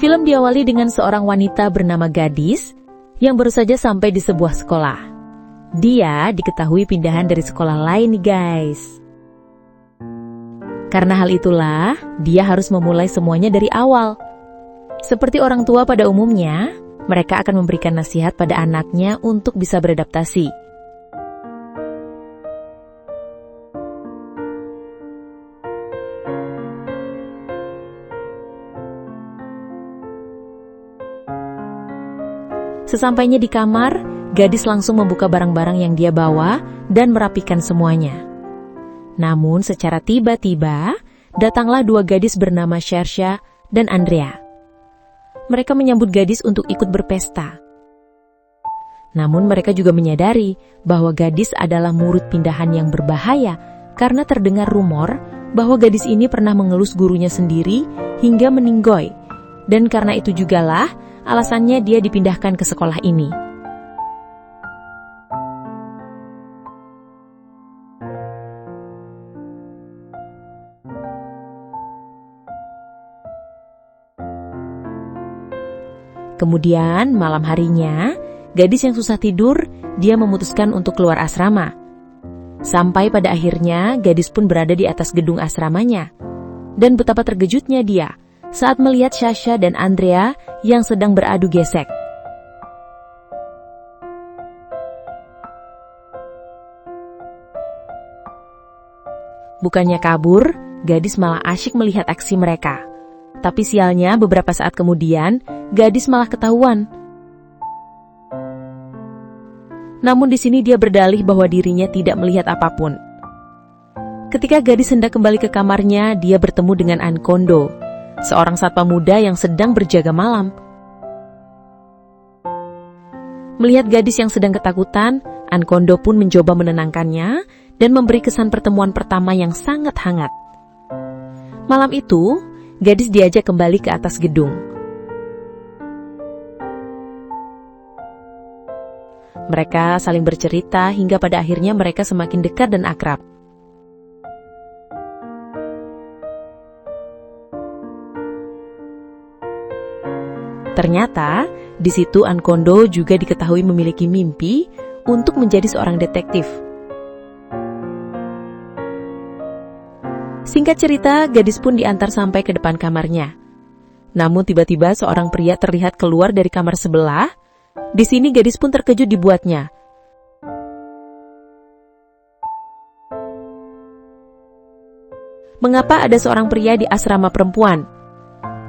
Film diawali dengan seorang wanita bernama Gadis yang baru saja sampai di sebuah sekolah. Dia diketahui pindahan dari sekolah lain nih guys. Karena hal itulah, dia harus memulai semuanya dari awal. Seperti orang tua pada umumnya, mereka akan memberikan nasihat pada anaknya untuk bisa beradaptasi. Sesampainya di kamar, Gadis langsung membuka barang-barang yang dia bawa dan merapikan semuanya. Namun secara tiba-tiba, datanglah dua gadis bernama Shersha dan Andrea. Mereka menyambut Gadis untuk ikut berpesta. Namun mereka juga menyadari bahwa Gadis adalah murid pindahan yang berbahaya karena terdengar rumor bahwa gadis ini pernah mengelus gurunya sendiri hingga meninggoy. Dan karena itu jugalah alasannya dia dipindahkan ke sekolah ini. Kemudian malam harinya, gadis yang susah tidur, dia memutuskan untuk keluar asrama. Sampai pada akhirnya, gadis pun berada di atas gedung asramanya. Dan betapa terkejutnya dia saat melihat Shersha dan Andrea yang sedang beradu gesek. Bukannya kabur, gadis malah asyik melihat aksi mereka. Tapi sialnya beberapa saat kemudian, gadis malah ketahuan. Namun di sini dia berdalih bahwa dirinya tidak melihat apapun. Ketika gadis hendak kembali ke kamarnya, dia bertemu dengan Ankondo, seorang satpam muda yang sedang berjaga malam. Melihat gadis yang sedang ketakutan, Ankondo pun mencoba menenangkannya dan memberi kesan pertemuan pertama yang sangat hangat. Malam itu, gadis diajak kembali ke atas gedung. Mereka saling bercerita hingga pada akhirnya mereka semakin dekat dan akrab. Ternyata, di situ Ankondo juga diketahui memiliki mimpi untuk menjadi seorang detektif. Singkat cerita, gadis pun diantar sampai ke depan kamarnya. Namun tiba-tiba seorang pria terlihat keluar dari kamar sebelah. Di sini gadis pun terkejut dibuatnya. Mengapa ada seorang pria di asrama perempuan?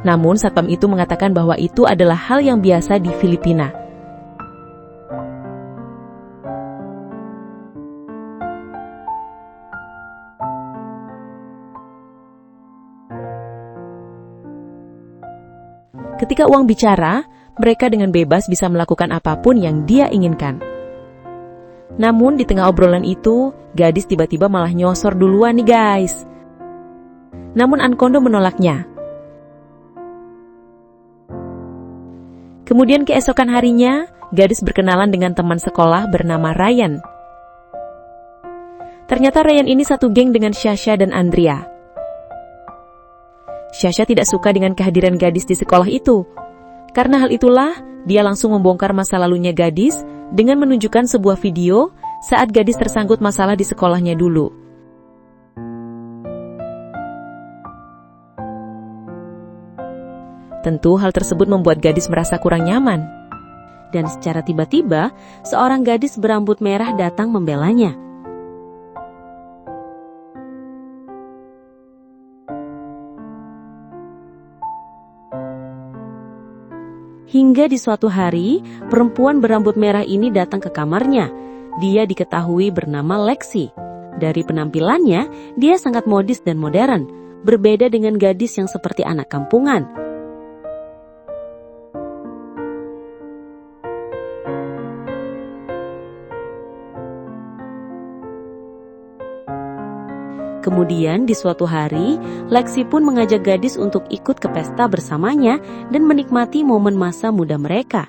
Namun satpam itu mengatakan bahwa itu adalah hal yang biasa di Filipina. Ketika uang bicara, mereka dengan bebas bisa melakukan apapun yang dia inginkan. Namun di tengah obrolan itu, gadis tiba-tiba malah nyosor duluan nih guys. Namun Ankondo menolaknya. Kemudian keesokan harinya, gadis berkenalan dengan teman sekolah bernama Ryan. Ternyata Ryan ini satu geng dengan Shersha dan Andrea. Shersha tidak suka dengan kehadiran gadis di sekolah itu. Karena hal itulah, dia langsung membongkar masa lalunya gadis dengan menunjukkan sebuah video saat gadis tersangkut masalah di sekolahnya dulu. Tentu hal tersebut membuat gadis merasa kurang nyaman. Dan secara tiba-tiba, seorang gadis berambut merah datang membelanya. Hingga di suatu hari, perempuan berambut merah ini datang ke kamarnya. Dia diketahui bernama Lexi. Dari penampilannya, dia sangat modis dan modern, berbeda dengan gadis yang seperti anak kampungan. Kemudian di suatu hari, Lexi pun mengajak gadis untuk ikut ke pesta bersamanya dan menikmati momen masa muda mereka.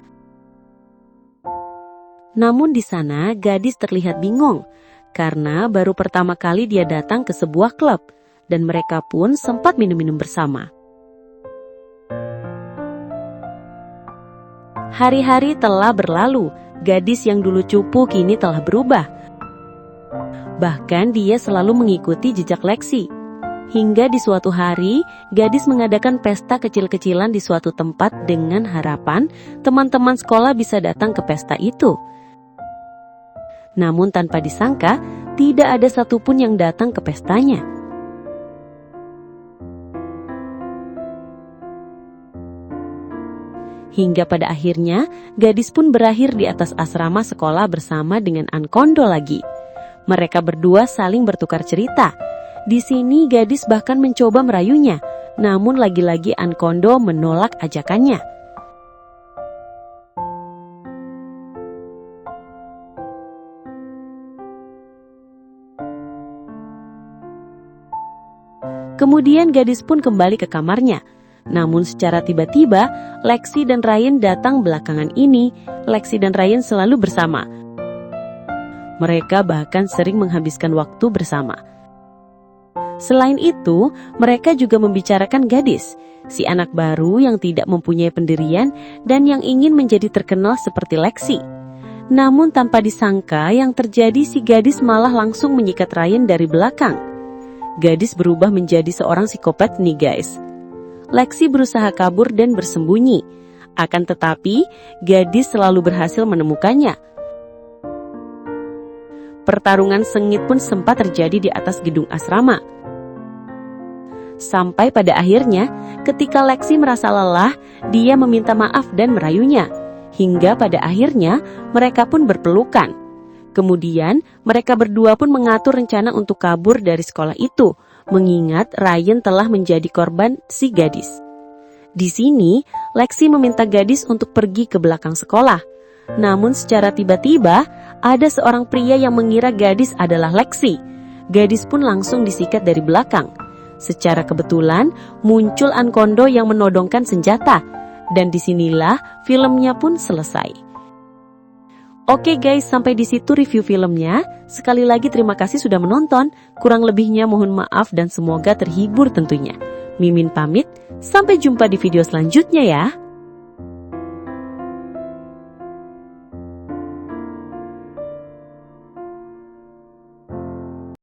Namun di sana gadis terlihat bingung, karena baru pertama kali dia datang ke sebuah klub, dan mereka pun sempat minum-minum bersama. Hari-hari telah berlalu, gadis yang dulu cupu kini telah berubah. Bahkan dia selalu mengikuti jejak Lexi. Hingga di suatu hari, gadis mengadakan pesta kecil-kecilan di suatu tempat dengan harapan teman-teman sekolah bisa datang ke pesta itu. Namun tanpa disangka, tidak ada satupun yang datang ke pestanya. Hingga pada akhirnya, gadis pun berakhir di atas asrama sekolah bersama dengan Ankondo lagi. Mereka berdua saling bertukar cerita. Di sini gadis bahkan mencoba merayunya, namun lagi-lagi Ankondo menolak ajakannya. Kemudian gadis pun kembali ke kamarnya. Namun secara tiba-tiba, Lexi dan Ryan datang belakangan ini. Lexi dan Ryan selalu bersama. Mereka bahkan sering menghabiskan waktu bersama. Selain itu, mereka juga membicarakan gadis, si anak baru yang tidak mempunyai pendirian dan yang ingin menjadi terkenal seperti Lexi. Namun tanpa disangka yang terjadi si gadis malah langsung menyikat Ryan dari belakang. Gadis berubah menjadi seorang psikopat nih guys. Lexi berusaha kabur dan bersembunyi. Akan tetapi, gadis selalu berhasil menemukannya. Pertarungan sengit pun sempat terjadi di atas gedung asrama. Sampai pada akhirnya, ketika Lexi merasa lelah, dia meminta maaf dan merayunya. Hingga pada akhirnya, mereka pun berpelukan. Kemudian, mereka berdua pun mengatur rencana untuk kabur dari sekolah itu, mengingat Ryan telah menjadi korban si gadis. Di sini, Lexi meminta gadis untuk pergi ke belakang sekolah. Namun secara tiba-tiba, ada seorang pria yang mengira gadis adalah Lexi. Gadis pun langsung disikat dari belakang. Secara kebetulan, muncul Ankondo yang menodongkan senjata. Dan disinilah filmnya pun selesai. Oke guys, sampai di situ review filmnya. Sekali lagi terima kasih sudah menonton. Kurang lebihnya mohon maaf dan semoga terhibur tentunya. Mimin pamit, sampai jumpa di video selanjutnya ya.